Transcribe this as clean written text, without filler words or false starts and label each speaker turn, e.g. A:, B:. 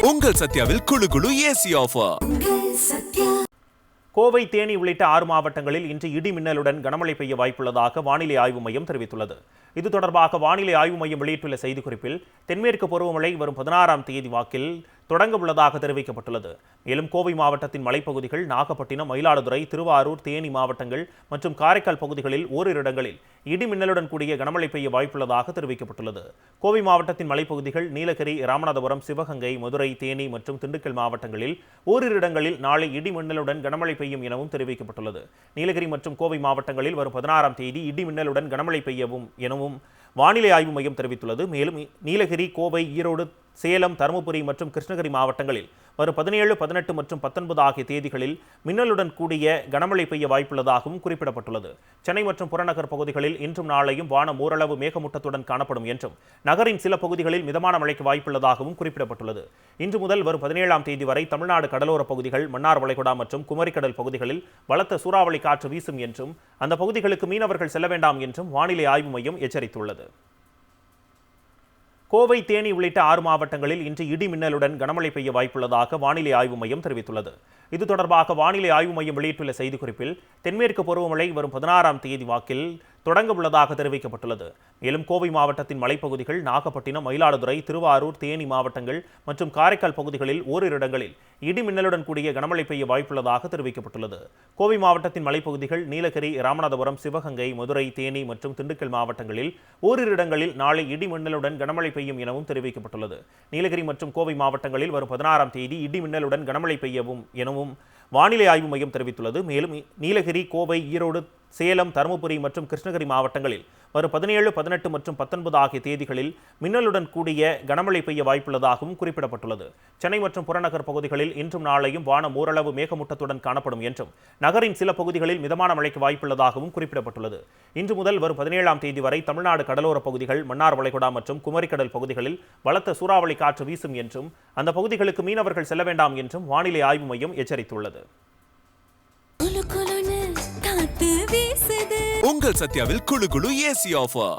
A: உங்கள் சத்யாவில் குளு குளு ஏசி ஆஃபர்.
B: கோவை, தேனி உள்ளிட்ட 6 மாவட்டங்களில் இன்று இடி மின்னலுடன் கனமழை பெய்ய வாய்ப்புள்ளதாக வானிலை ஆய்வு மையம் தெரிவித்துள்ளது. இது தொடர்பாக வானிலை ஆய்வு மையம் வெளியிட்டுள்ள செய்திக்குறிப்பில் தென்மேற்கு பருவமழை வரும் 16ஆம் தேதி வாக்கில் தொடங்க உள்ளதாக தெரிவிக்கப்பட்டுள்ளது. மேலும் கோவை மாவட்டத்தின் மலைப்பகுதிகள், நாகப்பட்டினம், மயிலாடுதுறை, திருவாரூர், தேனி மாவட்டங்கள் மற்றும் காரைக்கால் பகுதிகளில் ஓரிரு இடங்களில் இடி மின்னலுடன் கூடிய கனமழை பெய்ய வாய்ப்புள்ளதாக தெரிவிக்கப்பட்டுள்ளது. கோவை மாவட்டத்தின் மலைப்பகுதிகள், நீலகிரி, ராமநாதபுரம், சிவகங்கை, மதுரை, தேனி மற்றும் திண்டுக்கல் மாவட்டங்களில் ஓரிரு இடங்களில் நாளை இடி மின்னலுடன் கனமழை பெய்யும் எனவும் தெரிவிக்கப்பட்டுள்ளது. நீலகிரி மற்றும் கோவை மாவட்டங்களில் வரும் 16ஆம் தேதி இடி மின்னலுடன் கனமழை பெய்யவும் எனவும் வானிலை ஆய்வு மையம் தெரிவித்துள்ளது. மேலும் நீலகிரி, கோவை, ஈரோடு, சேலம், தருமபுரி மற்றும் கிருஷ்ணகிரி மாவட்டங்களில் வரும் 17, 18 மற்றும் 19 ஆகிய தேதிகளில் மின்னலுடன் கூடிய கனமழை பெய்ய வாய்ப்புள்ளதாகவும் குறிப்பிடப்பட்டுள்ளது. சென்னை மற்றும் புறநகர் பகுதிகளில் இன்றும் நாளையும் வானம் ஓரளவு மேகமூட்டத்துடன் காணப்படும் என்றும் நகரின் சில பகுதிகளில் மிதமான மழைக்கு வாய்ப்புள்ளதாகவும் குறிப்பிடப்பட்டுள்ளது. இன்று முதல் வரும் 17ஆம் தேதி வரை தமிழ்நாடு கடலோர பகுதிகள், மன்னார் வளைகுடா மற்றும் குமரிக்கடல் பகுதிகளில் பலத்த சூறாவளி காற்று வீசும் என்றும் அந்த பகுதிகளுக்கு மீனவர்கள் செல்ல வேண்டாம் என்றும் வானிலை ஆய்வு மையம் எச்சரித்துள்ளது. கோவை, தேனி உள்ளிட்ட 6 மாவட்டங்களில் இன்று இடி மின்னலுடன் கனமழை பெய்ய வாய்ப்புள்ளதாக வானிலை ஆய்வு மையம் தெரிவித்துள்ளது. இது தொடர்பாக வானிலை ஆய்வு மையம் வெளியிட்டுள்ள செய்திக்குறிப்பில் தென்மேற்கு பருவமழை வரும் 16ஆம் தேதி வாக்கில் தொடங்க உள்ளதாக தெரிவிக்கப்பட்டுள்ளது. மேலும் கோவை மாவட்டத்தின் மலைப்பகுதிகள், நாகப்பட்டினம், மயிலாடுதுறை, திருவாரூர், தேனி மாவட்டங்கள் மற்றும் காரைக்கால் பகுதிகளில் ஓரிரு இடங்களில் இடி மின்னலுடன் கூடிய கனமழை பெய்ய வாய்ப்புள்ளதாக தெரிவிக்கப்பட்டுள்ளது. கோவை மாவட்டத்தின் மலைப்பகுதிகள், நீலகிரி, ராமநாதபுரம், சிவகங்கை, மதுரை, தேனி மற்றும் திண்டுக்கல் மாவட்டங்களில் ஓரிரு இடங்களில் நாளை இடி மின்னலுடன் கனமழை பெய்யும் எனவும் தெரிவிக்கப்பட்டுள்ளது. நீலகிரி மற்றும் கோவை மாவட்டங்களில் வரும் 16ஆம் தேதி இடி மின்னலுடன் கனமழை பெய்யவும் எனவும் வானிலை ஆய்வு மையம் தெரிவித்துள்ளது. மேலும் நீலகிரி, கோவை, ஈரோடு, சேலம், தருமபுரி மற்றும் கிருஷ்ணகிரி மாவட்டங்களில் வரும் 17, 18 மற்றும் 19 ஆகிய தேதிகளில் மின்னலுடன் கூடிய கனமழை பெய்ய வாய்ப்புள்ளதாகவும் குறிப்பிடப்பட்டுள்ளது. சென்னை மற்றும் புறநகர் பகுதிகளில் இன்றும் நாளையும் வானம் ஓரளவு மேகமூட்டத்துடன் காணப்படும் என்றும் நகரின் சில பகுதிகளில் மிதமான மழைக்கு வாய்ப்புள்ளதாகவும் குறிப்பிடப்பட்டுள்ளது. இன்று முதல் வரும் 17ஆம் தேதி வரை தமிழ்நாடு கடலோர பகுதிகள், மன்னார் வளைகுடா மற்றும் குமரிக்கடல் பகுதிகளில் பலத்த சூறாவளி காற்று வீசும் என்றும் அந்த பகுதிகளுக்கு மீனவர்கள் செல்ல வேண்டாம் என்றும் வானிலை ஆய்வு மையம் எச்சரித்துள்ளது.
A: உங்கள் சத்யாவில் குளு குளு ஏசி ஆஃபர்.